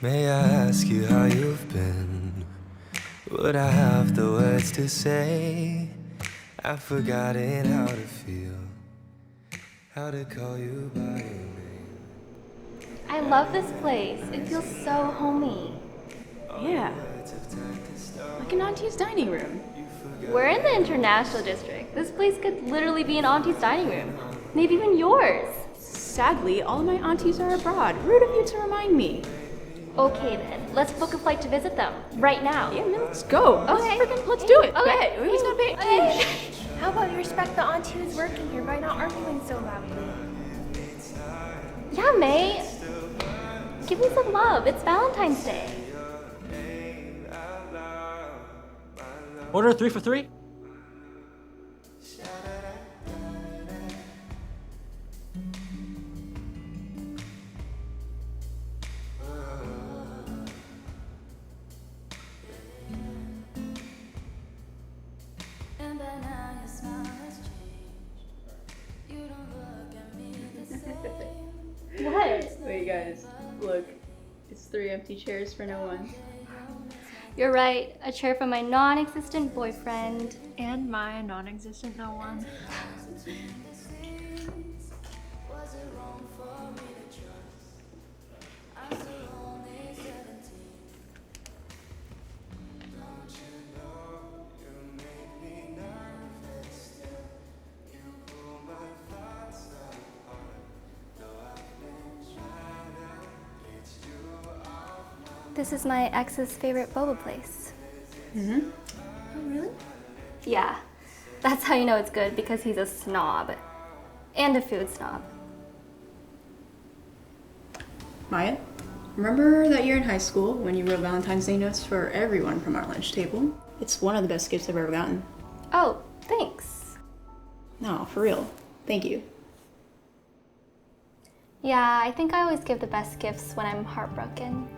May I ask you how you've been? Would I have the words to say? I've forgotten how to feel, how to call you by your name. I love this place. It feels so homey. Yeah, like an auntie's dining room. We're in the International District. This place could literally be an auntie's dining room. Maybe even yours. Sadly, all of my aunties are abroad. Rude of you to remind me. Okay then, let's book a flight to visit them. Right now. Yeah, man, let's go. Okay. Let's do it. Okay. Who's gonna pay? Okay. How about you respect the auntie who's working here by not arguing so loudly? Yeah, May. Give me some love. It's Valentine's Day. Order 3 for 3? What? Wait, guys, look. It's 3 empty chairs for no one. You're right. A chair for my non-existent boyfriend. And my non-existent no one. This is my ex's favorite boba place. Mm-hmm. Oh, really? Yeah. That's how you know it's good, because he's a snob. And a food snob. Maya, remember that year in high school when you wrote Valentine's Day notes for everyone from our lunch table? It's one of the best gifts I've ever gotten. Oh, thanks. No, for real. Thank you. Yeah, I think I always give the best gifts when I'm heartbroken.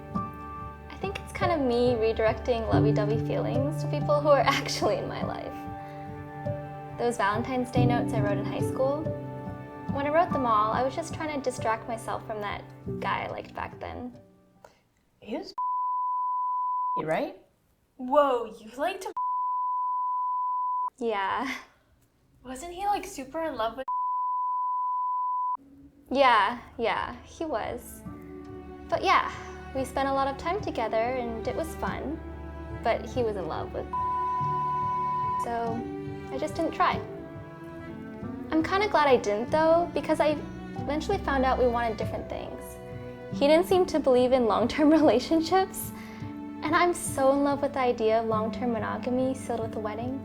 I think it's kind of me redirecting lovey-dovey feelings to people who are actually in my life. Those Valentine's Day notes I wrote in high school, when I wrote them all, I was just trying to distract myself from that guy I liked back then. He was right? Whoa, you liked him? Yeah. Wasn't he like super in love with? Yeah, he was. But yeah, we spent a lot of time together and it was fun, but he was in love with, so I just didn't try. I'm kind of glad I didn't though, because I eventually found out we wanted different things. He didn't seem to believe in long-term relationships, and I'm so in love with the idea of long-term monogamy sealed with a wedding.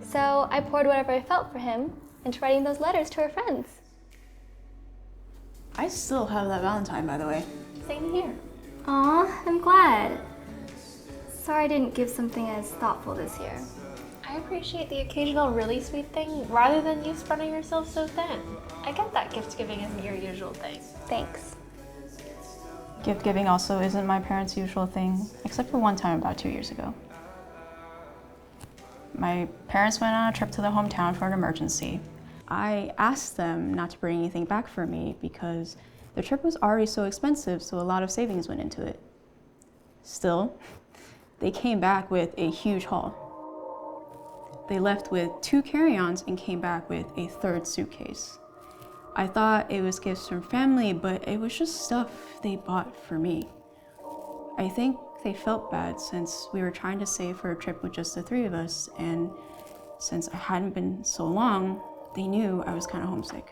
So I poured whatever I felt for him into writing those letters to our friends. I still have that Valentine, by the way. Same here. Aw, I'm glad. Sorry I didn't give something as thoughtful this year. I appreciate the occasional really sweet thing rather than you spreading yourself so thin. I get that gift giving isn't your usual thing. Thanks. Gift giving also isn't my parents' usual thing, except for one time about 2 years ago. My parents went on a trip to the hometown for an emergency. I asked them not to bring anything back for me because the trip was already so expensive, so a lot of savings went into it. Still, they came back with a huge haul. They left with 2 carry-ons and came back with a 3rd suitcase. I thought it was gifts from family, but it was just stuff they bought for me. I think they felt bad since we were trying to save for a trip with just the 3 of us, and since I hadn't been so long, they knew I was kind of homesick.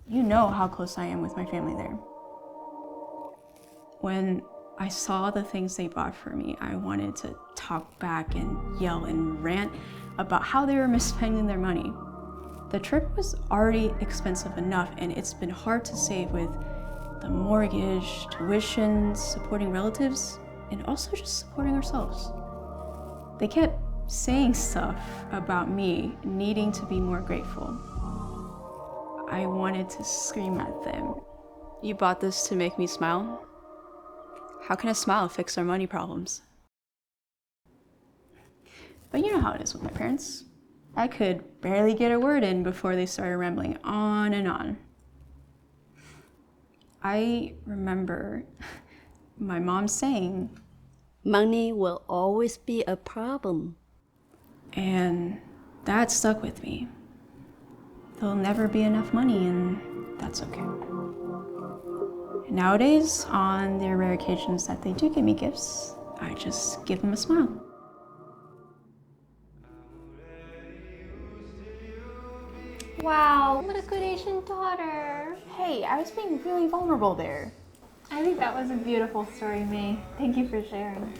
You know how close I am with my family there. When I saw the things they bought for me, I wanted to talk back and yell and rant about how they were misspending their money. The trip was already expensive enough, and it's been hard to save with the mortgage, tuition, supporting relatives, and also just supporting ourselves. They kept saying stuff about me needing to be more grateful. I wanted to scream at them. You bought this to make me smile? How can a smile fix our money problems? But you know how it is with my parents. I could barely get a word in before they started rambling on and on. I remember my mom's saying, money will always be a problem. and that stuck with me. There'll never be enough money, and that's okay. Nowadays, on the rare occasions that they do give me gifts, I just give them a smile. Wow, what a good Asian daughter. Hey, I was being really vulnerable there. I think that was a beautiful story, May. Thank you for sharing.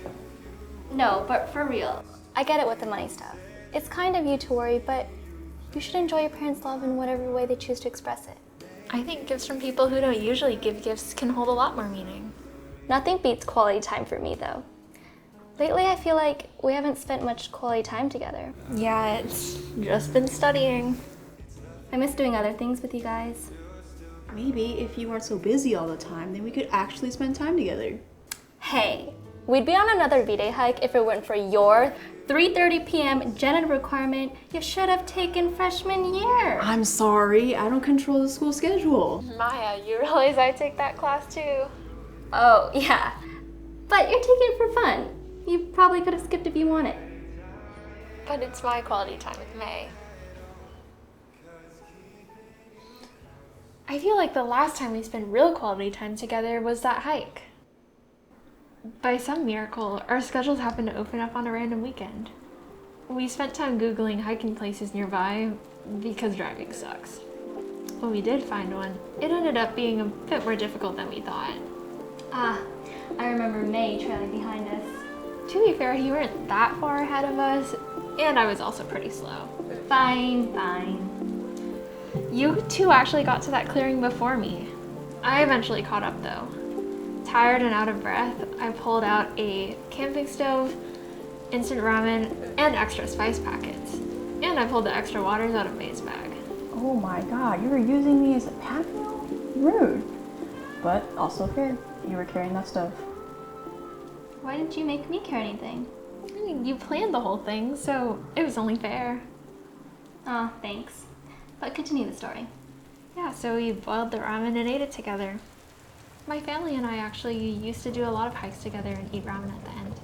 No, but for real, I get it with the money stuff. It's kind of you to worry, but you should enjoy your parents' love in whatever way they choose to express it. I think gifts from people who don't usually give gifts can hold a lot more meaning. Nothing beats quality time for me, though. Lately, I feel like we haven't spent much quality time together. Yeah, it's just been studying. I miss doing other things with you guys. Maybe if you weren't so busy all the time, then we could actually spend time together. Hey, we'd be on another V-Day hike if it weren't for your 3:30 p.m. Janet requirement you should have taken freshman year. I'm sorry, I don't control the school schedule. Maia, you realize I take that class too? Oh, yeah. But you're taking it for fun. You probably could have skipped if you wanted. But it's my quality time with May. I feel like the last time we spent real quality time together was that hike. By some miracle, our schedules happened to open up on a random weekend. We spent time Googling hiking places nearby because driving sucks. When we did find one, it ended up being a bit more difficult than we thought. Ah, I remember May trailing behind us. To be fair, you weren't that far ahead of us, and I was also pretty slow. Fine, fine. You two actually got to that clearing before me. I eventually caught up though. Tired and out of breath, I pulled out a camping stove, instant ramen, and extra spice packets. And I pulled the extra waters out of May's bag. Oh my god, you were using me as a pack mule? Rude. But also fair. You were carrying that stuff. Why didn't you make me carry anything? I mean, you planned the whole thing, so it was only fair. Oh, thanks. But continue the story. Yeah, so we boiled the ramen and ate it together. My family and I actually used to do a lot of hikes together and eat ramen at the end.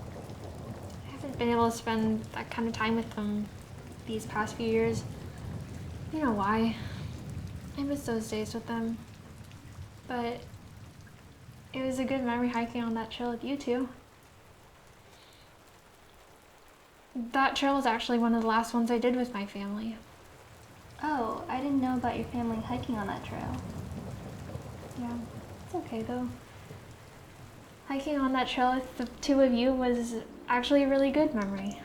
I haven't been able to spend that kind of time with them these past few years. You know why? I miss those days with them. But it was a good memory hiking on that trail with you two. That trail was actually one of the last ones I did with my family. Oh, I didn't know about your family hiking on that trail. Yeah, it's okay though. Hiking on that trail with the two of you was actually a really good memory.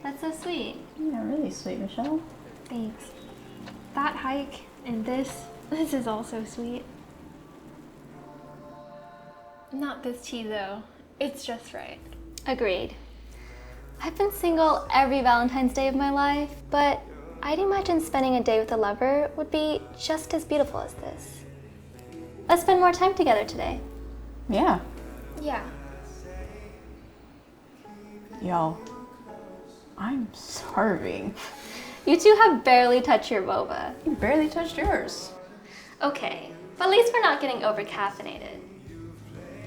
That's so sweet. Yeah, really sweet, Michelle. Thanks. That hike and this is all so sweet. Not this tea though. It's just right. Agreed. I've been single every Valentine's Day of my life, but I'd imagine spending a day with a lover would be just as beautiful as this. Let's spend more time together today. Yeah. Yeah. Yo, I'm starving. You two have barely touched your boba. You barely touched yours. Okay, but at least we're not getting over-caffeinated.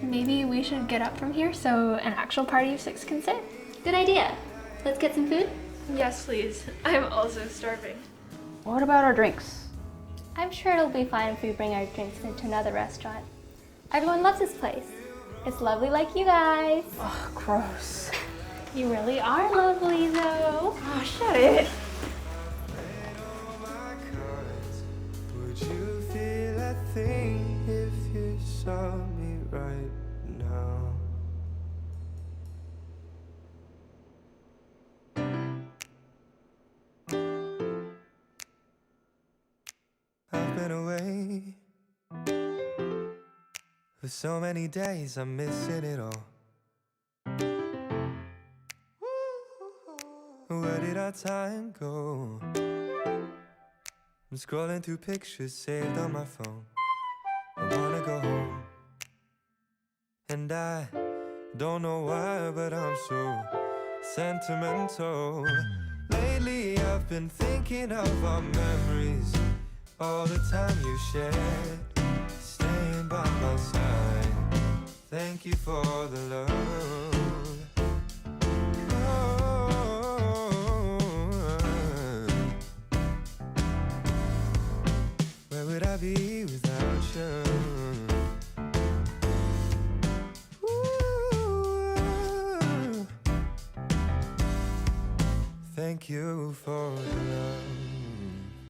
Maybe we should get up from here so an actual party of six can sit. Good idea. Let's get some food? Yes, please. I'm also starving. What about our drinks? I'm sure it'll be fine if we bring our drinks into another restaurant. Everyone loves this place. It's lovely like you guys. Ugh, gross. You really are lovely though. Oh, shut it. Would you feel a thing if you saw me right now? I've been away for so many days, I'm missing it all. Where did our time go? I'm scrolling through pictures saved on my phone. I wanna go home. And I don't know why, but I'm so sentimental. Lately I've been thinking of our memories, all the time you shared, staying by my side Thank you for the love. Where would I be without you? Ooh. Thank you for the love.